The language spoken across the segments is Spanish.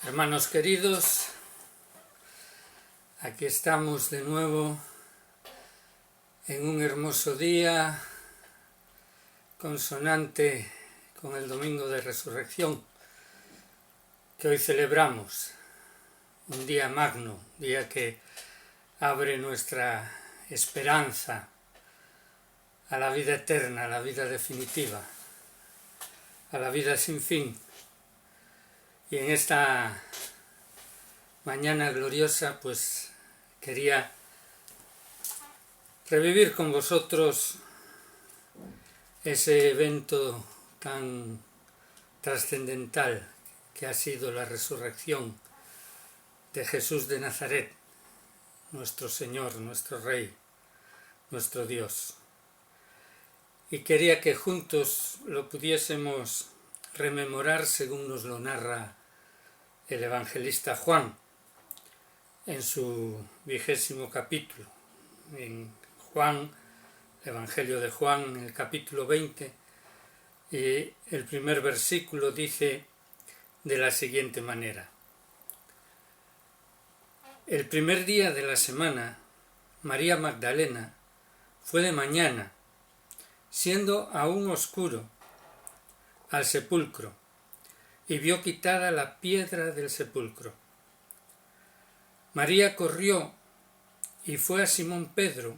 Hermanos queridos, aquí estamos de nuevo en un hermoso día consonante con el Domingo de Resurrección que hoy celebramos, un día magno, día que abre nuestra esperanza a la vida eterna, a la vida definitiva, a la vida sin fin. Y en esta mañana gloriosa pues quería revivir con vosotros ese evento tan trascendental que ha sido la resurrección de Jesús de Nazaret, nuestro Señor, nuestro Rey, nuestro Dios. Y quería que juntos lo pudiésemos rememorar según nos lo narra el evangelista Juan en su 20º capítulo. En Juan, el Evangelio de Juan, en el capítulo 20, y el primer versículo dice de la siguiente manera: el primer día de la semana, María Magdalena fue de mañana, siendo aún oscuro, al sepulcro, y vio quitada la piedra del sepulcro. María corrió y fue a Simón Pedro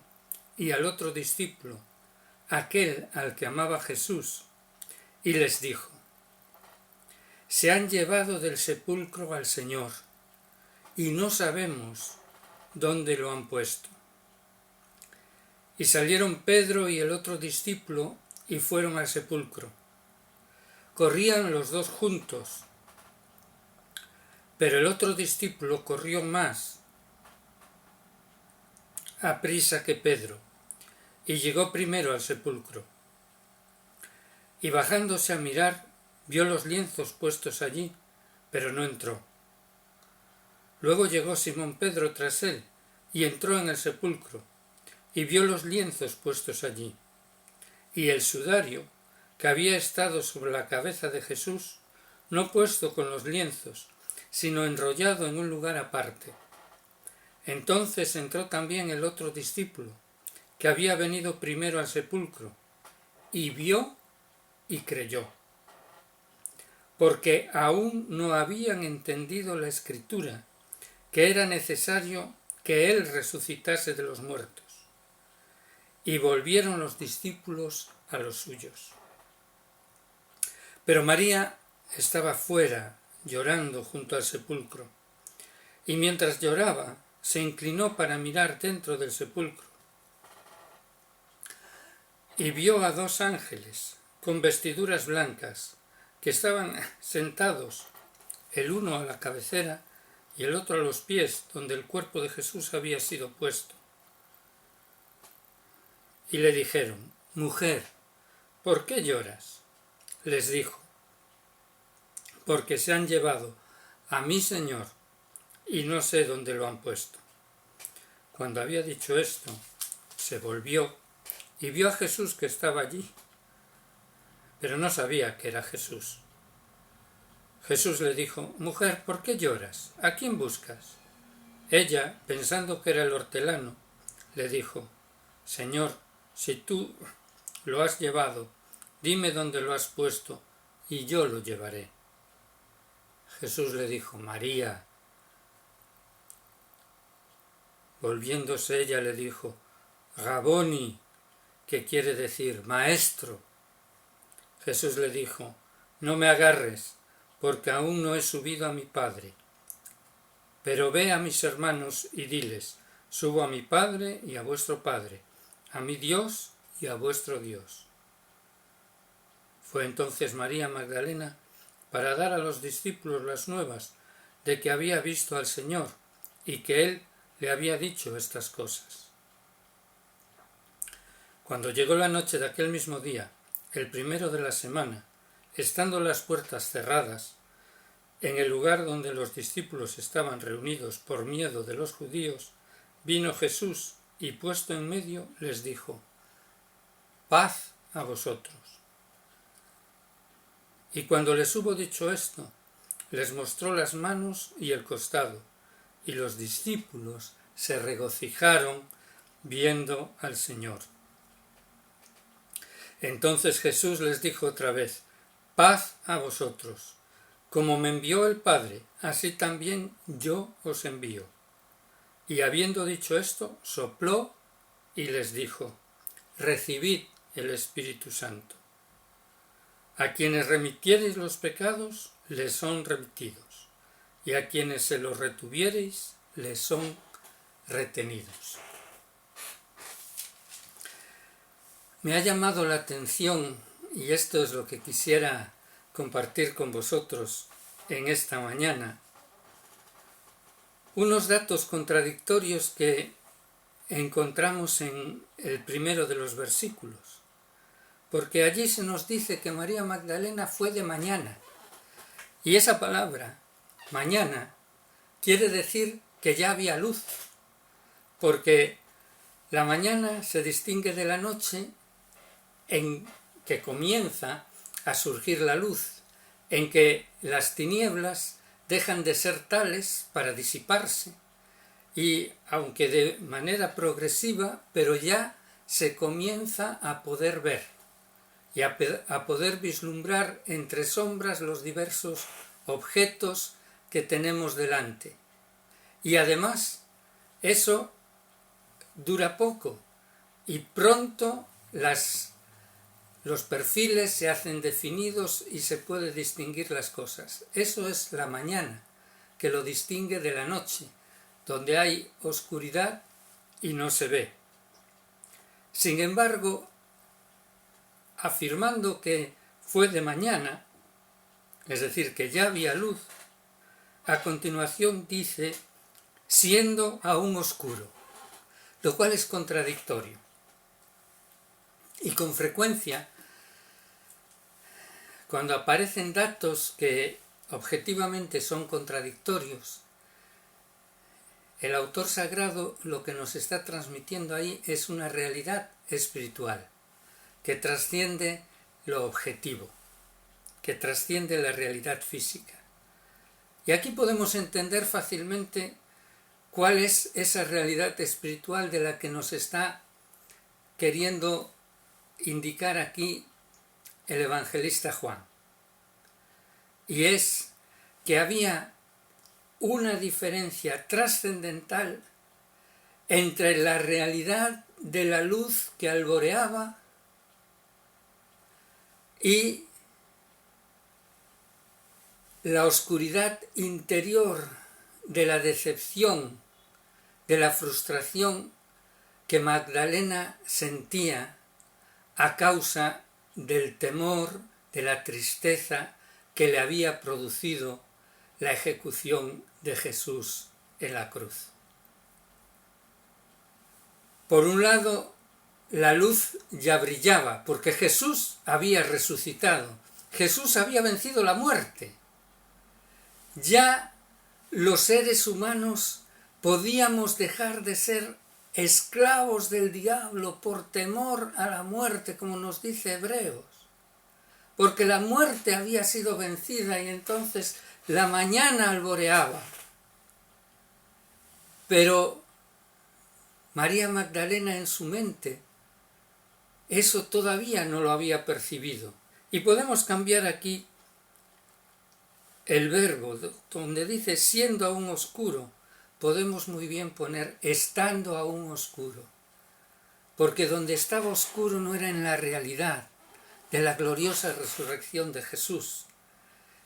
y al otro discípulo, aquel al que amaba Jesús, y les dijo: se han llevado del sepulcro al Señor, y no sabemos dónde lo han puesto. Y salieron Pedro y el otro discípulo y fueron al sepulcro. Corrían los dos juntos, pero el otro discípulo corrió más aprisa que Pedro, y llegó primero al sepulcro. Y bajándose a mirar, vio los lienzos puestos allí, pero no entró. Luego llegó Simón Pedro tras él, y entró en el sepulcro, y vio los lienzos puestos allí, y el sudario que había estado sobre la cabeza de Jesús, no puesto con los lienzos, sino enrollado en un lugar aparte. Entonces entró también el otro discípulo, que había venido primero al sepulcro, y vio y creyó, porque aún no habían entendido la Escritura, que era necesario que él resucitase de los muertos. Y volvieron los discípulos a los suyos. Pero María estaba fuera, llorando junto al sepulcro, y mientras lloraba, se inclinó para mirar dentro del sepulcro, y vio a dos ángeles con vestiduras blancas, que estaban sentados, el uno a la cabecera y el otro a los pies, donde el cuerpo de Jesús había sido puesto. Y le dijeron: mujer, ¿por qué lloras? Les dijo: porque se han llevado a mi Señor, y no sé dónde lo han puesto. Cuando había dicho esto, se volvió y vio a Jesús que estaba allí, pero no sabía que era Jesús. Jesús le dijo: mujer, ¿por qué lloras? ¿A quién buscas? Ella, pensando que era el hortelano, le dijo: Señor, si tú lo has llevado, dime dónde lo has puesto, y yo lo llevaré. Jesús le dijo: María. Volviéndose ella le dijo: Raboni, que quiere decir maestro. Jesús le dijo: no me agarres, porque aún no he subido a mi Padre. Pero ve a mis hermanos y diles: subo a mi Padre y a vuestro Padre, a mi Dios y a vuestro Dios. Fue entonces María Magdalena para dar a los discípulos las nuevas de que había visto al Señor y que él le había dicho estas cosas. Cuando llegó la noche de aquel mismo día, el primero de la semana, estando las puertas cerradas, en el lugar donde los discípulos estaban reunidos por miedo de los judíos, vino Jesús y puesto en medio les dijo: paz a vosotros. Y cuando les hubo dicho esto, les mostró las manos y el costado, y los discípulos se regocijaron viendo al Señor. Entonces Jesús les dijo otra vez: paz a vosotros. Como me envió el Padre, así también yo os envío. Y habiendo dicho esto, sopló y les dijo: recibid el Espíritu Santo. A quienes remitiereis los pecados, les son remitidos, y a quienes se los retuviereis, les son retenidos. Me ha llamado la atención, y esto es lo que quisiera compartir con vosotros en esta mañana, unos datos contradictorios que encontramos en el primero de los versículos, porque allí se nos dice que María Magdalena fue de mañana, y esa palabra, mañana, quiere decir que ya había luz, porque la mañana se distingue de la noche en que comienza a surgir la luz, en que las tinieblas dejan de ser tales para disiparse, y aunque de manera progresiva, pero ya se comienza a poder ver y a poder vislumbrar entre sombras los diversos objetos que tenemos delante. Y además, eso dura poco y pronto los perfiles se hacen definidos y se puede distinguir las cosas. Eso es la mañana, que lo distingue de la noche, donde hay oscuridad y no se ve. Sin embargo, afirmando que fue de mañana, es decir, que ya había luz, a continuación dice, siendo aún oscuro, lo cual es contradictorio. Y con frecuencia, cuando aparecen datos que objetivamente son contradictorios, el autor sagrado lo que nos está transmitiendo ahí es una realidad espiritual que trasciende lo objetivo, que trasciende la realidad física. Y aquí podemos entender fácilmente cuál es esa realidad espiritual de la que nos está queriendo indicar aquí el evangelista Juan. Y es que había una diferencia trascendental entre la realidad de la luz que alboreaba y la oscuridad interior de la decepción, de la frustración que Magdalena sentía a causa del temor, de la tristeza que le había producido la ejecución de Jesús en la cruz. Por un lado, la luz ya brillaba, porque Jesús había resucitado, Jesús había vencido la muerte. Ya los seres humanos podíamos dejar de ser esclavos del diablo por temor a la muerte, como nos dice Hebreos, porque la muerte había sido vencida y entonces la mañana alboreaba. Pero María Magdalena en su mente eso todavía no lo había percibido. Y podemos cambiar aquí el verbo, donde dice siendo aún oscuro, podemos muy bien poner estando aún oscuro, porque donde estaba oscuro no era en la realidad de la gloriosa resurrección de Jesús,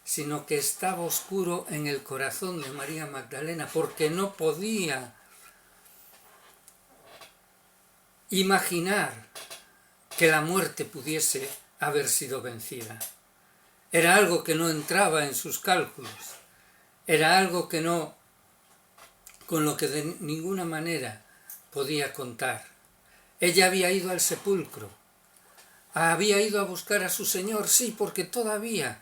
sino que estaba oscuro en el corazón de María Magdalena, porque no podía imaginar que la muerte pudiese haber sido vencida. Era algo que no entraba en sus cálculos, era algo que no, con lo que de ninguna manera podía contar. Ella había ido al sepulcro, había ido a buscar a su Señor, sí, porque todavía,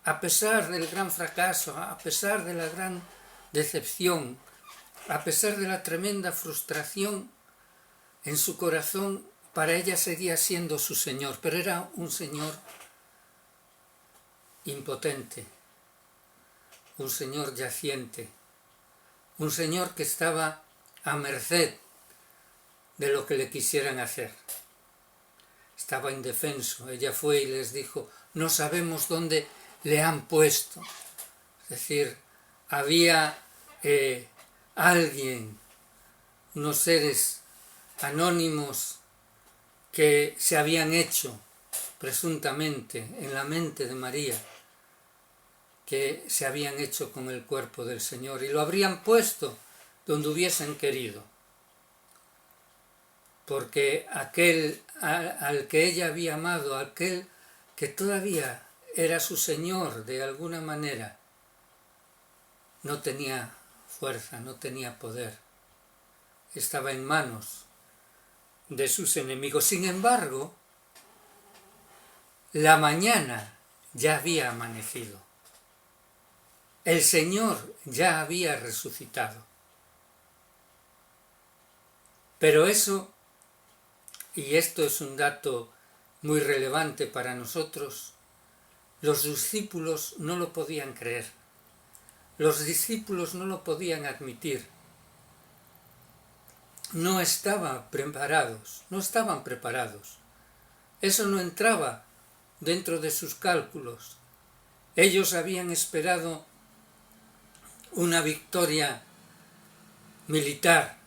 a pesar del gran fracaso, a pesar de la gran decepción, a pesar de la tremenda frustración, en su corazón para ella seguía siendo su Señor, pero era un Señor impotente, un Señor yaciente, un Señor que estaba a merced de lo que le quisieran hacer. Estaba indefenso. Ella fue y les dijo, no sabemos dónde le han puesto. Es decir, había alguien, unos seres anónimos que se habían hecho presuntamente en la mente de María, que se habían hecho con el cuerpo del Señor y lo habrían puesto donde hubiesen querido, porque aquel al que ella había amado, aquel que todavía era su Señor de alguna manera, no tenía fuerza, no tenía poder, estaba en manos de sus enemigos. Sin embargo, la mañana ya había amanecido. El Señor ya había resucitado. Pero eso, y esto es un dato muy relevante para nosotros, los discípulos no lo podían creer. Los discípulos no lo podían admitir. No estaban preparados. Eso no entraba dentro de sus cálculos. Ellos habían esperado una victoria militar,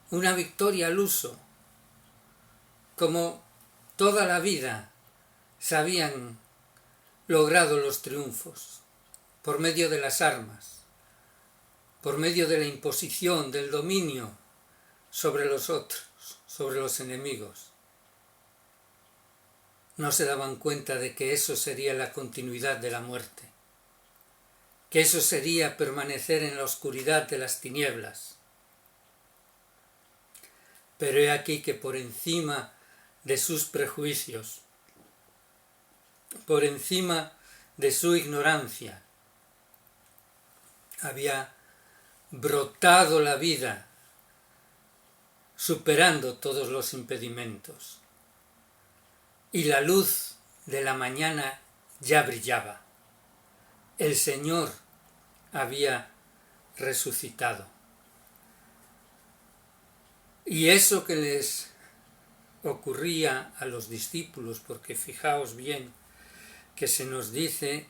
una victoria al uso, como toda la vida se habían logrado los triunfos, por medio de las armas, por medio de la imposición, del dominio sobre los otros, sobre los enemigos. No se daban cuenta de que eso sería la continuidad de la muerte, que eso sería permanecer en la oscuridad de las tinieblas. Pero he aquí que por encima de sus prejuicios, por encima de su ignorancia, había brotado la vida, superando todos los impedimentos. Y la luz de la mañana ya brillaba. El Señor había resucitado. Y eso que les ocurría a los discípulos, porque fijaos bien que se nos dice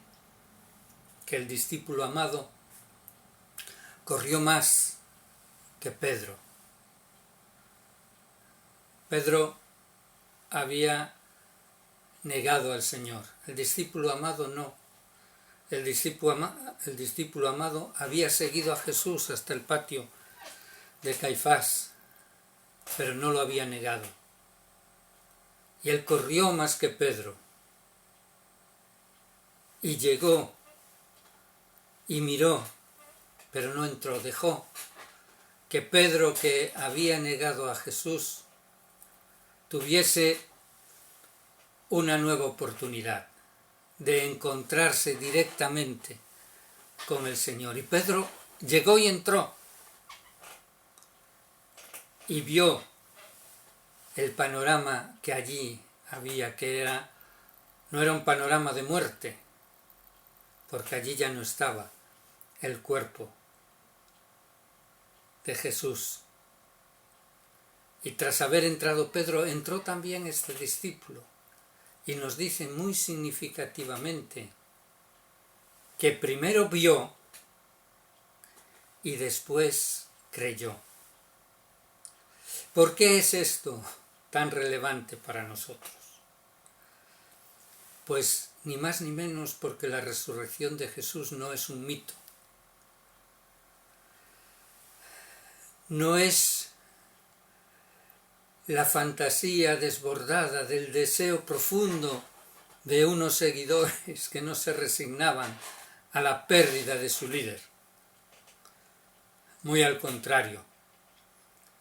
que el discípulo amado corrió más que Pedro. Pedro había negado al Señor, el discípulo amado no. El discípulo amado había seguido a Jesús hasta el patio de Caifás, pero no lo había negado. Y él corrió más que Pedro. Y llegó y miró, pero no entró. Dejó que Pedro, que había negado a Jesús, tuviese una nueva oportunidad de encontrarse directamente con el Señor. Y Pedro llegó y entró y vio el panorama que allí había, que no era un panorama de muerte, porque allí ya no estaba el cuerpo de Jesús. Y tras haber entrado Pedro, entró también este discípulo. Y nos dice muy significativamente que primero vio y después creyó. ¿Por qué es esto tan relevante para nosotros? Pues ni más ni menos porque la resurrección de Jesús no es un mito. No es la fantasía desbordada del deseo profundo de unos seguidores que no se resignaban a la pérdida de su líder. Muy al contrario,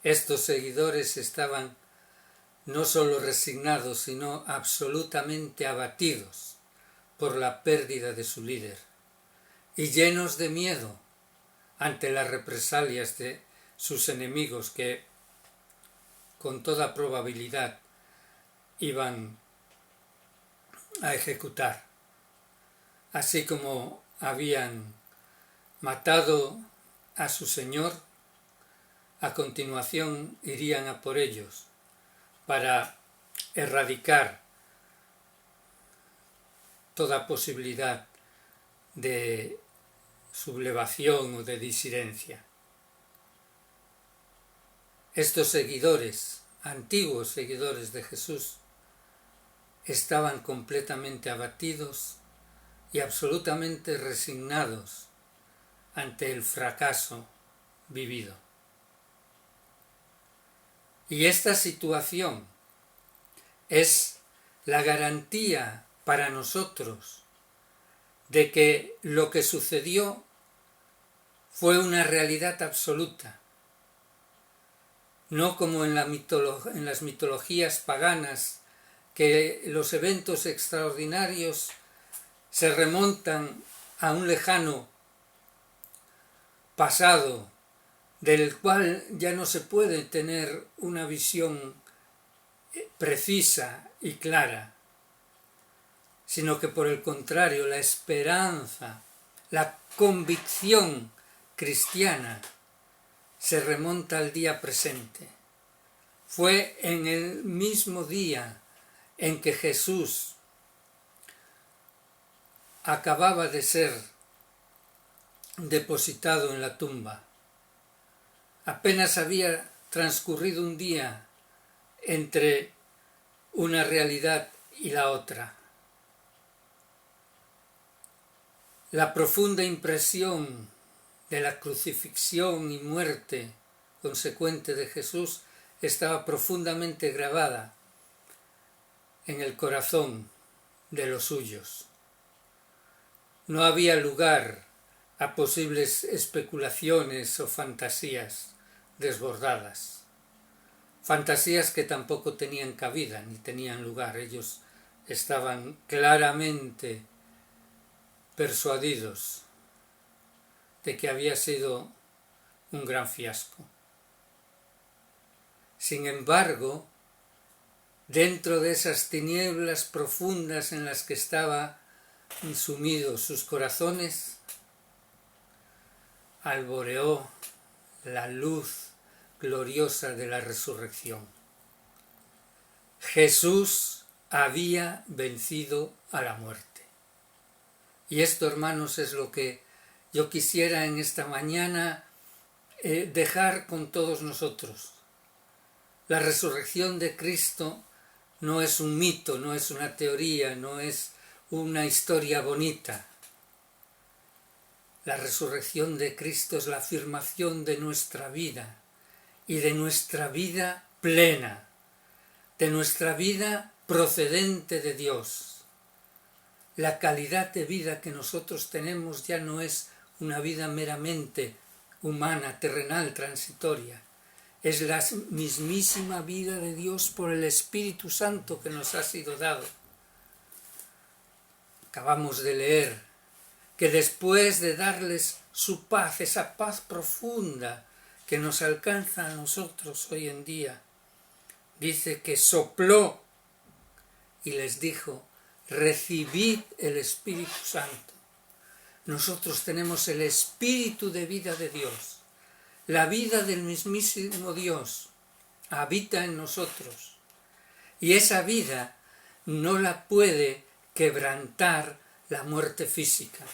estos seguidores estaban no solo resignados, sino absolutamente abatidos por la pérdida de su líder y llenos de miedo ante las represalias de sus enemigos que con toda probabilidad iban a ejecutar. Así como habían matado a su señor, a continuación irían a por ellos para erradicar toda posibilidad de sublevación o de disidencia. Estos seguidores, antiguos seguidores de Jesús, estaban completamente abatidos y absolutamente resignados ante el fracaso vivido. Y esta situación es la garantía para nosotros de que lo que sucedió fue una realidad absoluta, no como en las mitologías paganas, que los eventos extraordinarios se remontan a un lejano pasado del cual ya no se puede tener una visión precisa y clara, sino que por el contrario la esperanza, la convicción cristiana se remonta al día presente. Fue en el mismo día en que Jesús acababa de ser depositado en la tumba. Apenas había transcurrido un día entre una realidad y la otra. La profunda impresión de la crucifixión y muerte consecuente de Jesús estaba profundamente grabada en el corazón de los suyos. No había lugar a posibles especulaciones o fantasías desbordadas. Fantasías que tampoco tenían cabida ni tenían lugar. Ellos estaban claramente persuadidos de que había sido un gran fiasco. Sin embargo, dentro de esas tinieblas profundas en las que estaban sumidos sus corazones, alboreó la luz gloriosa de la resurrección. Jesús había vencido a la muerte. Y esto, hermanos, es lo que yo quisiera en esta mañana dejar con todos nosotros. La resurrección de Cristo no es un mito, no es una teoría, no es una historia bonita. La resurrección de Cristo es la afirmación de nuestra vida y de nuestra vida plena, de nuestra vida procedente de Dios. La calidad de vida que nosotros tenemos ya no es una vida meramente humana, terrenal, transitoria. Es la mismísima vida de Dios por el Espíritu Santo que nos ha sido dado. Acabamos de leer que después de darles su paz, esa paz profunda que nos alcanza a nosotros hoy en día, dice que sopló y les dijo: recibid el Espíritu Santo. Nosotros tenemos el Espíritu de vida de Dios. La vida del mismísimo Dios habita en nosotros. Y esa vida no la puede quebrantar la muerte física.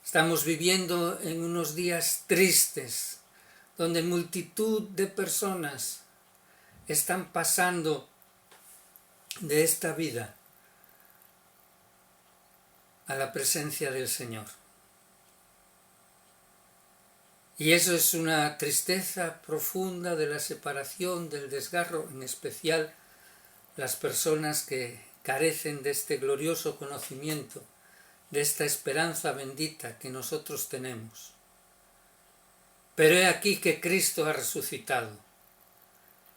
Estamos viviendo en unos días tristes, donde multitud de personas están pasando de esta vida a la presencia del Señor. Y eso es una tristeza profunda de la separación, del desgarro, en especial las personas que carecen de este glorioso conocimiento, de esta esperanza bendita que nosotros tenemos. Pero he aquí que Cristo ha resucitado.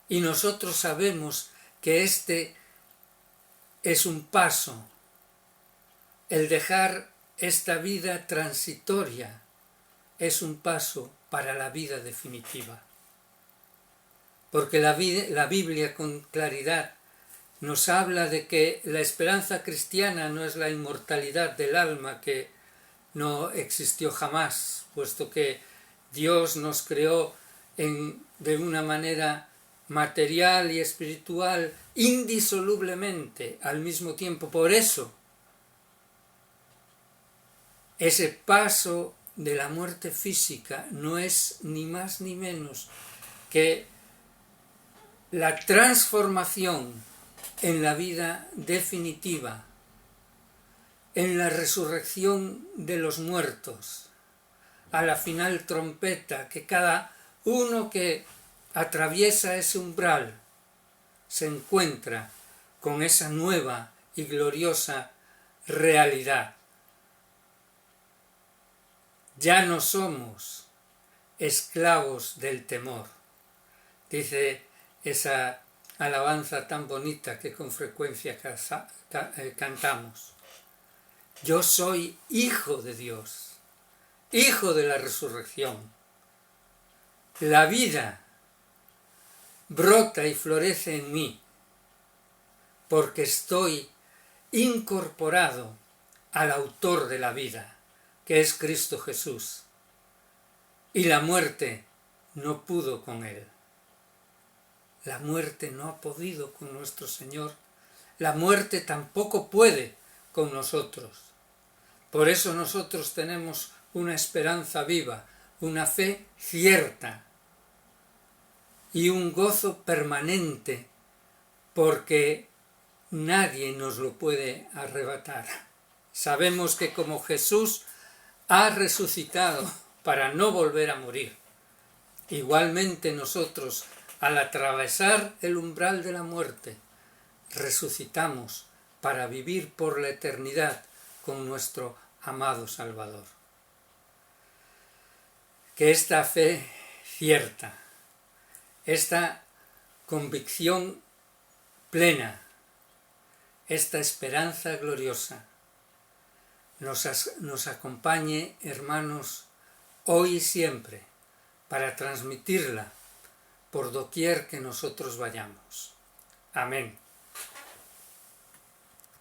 Y nosotros sabemos que este es un paso, el dejar esta vida transitoria es un paso para la vida definitiva. Porque la Biblia con claridad nos habla de que la esperanza cristiana no es la inmortalidad del alma que no existió jamás, puesto que Dios nos creó de una manera material y espiritual indisolublemente al mismo tiempo. Por eso, ese paso de la muerte física no es ni más ni menos que la transformación en la vida definitiva, en la resurrección de los muertos, a la final trompeta, que cada uno que atraviesa ese umbral se encuentra con esa nueva y gloriosa realidad. Ya no somos esclavos del temor, dice esa alabanza tan bonita que con frecuencia cantamos. Yo soy hijo de Dios, hijo de la resurrección. La vida brota y florece en mí, porque estoy incorporado al autor de la vida, que es Cristo Jesús, y la muerte no pudo con él. La muerte no ha podido con nuestro Señor, la muerte tampoco puede con nosotros. Por eso nosotros tenemos una esperanza viva, una fe cierta y un gozo permanente, porque nadie nos lo puede arrebatar. Sabemos que como Jesús ha resucitado para no volver a morir, igualmente nosotros, al atravesar el umbral de la muerte, resucitamos para vivir por la eternidad con nuestro amado Salvador. Que esta fe cierta, esta convicción plena, esta esperanza gloriosa, nos acompañe, hermanos, hoy y siempre, para transmitirla por doquier que nosotros vayamos. Amén.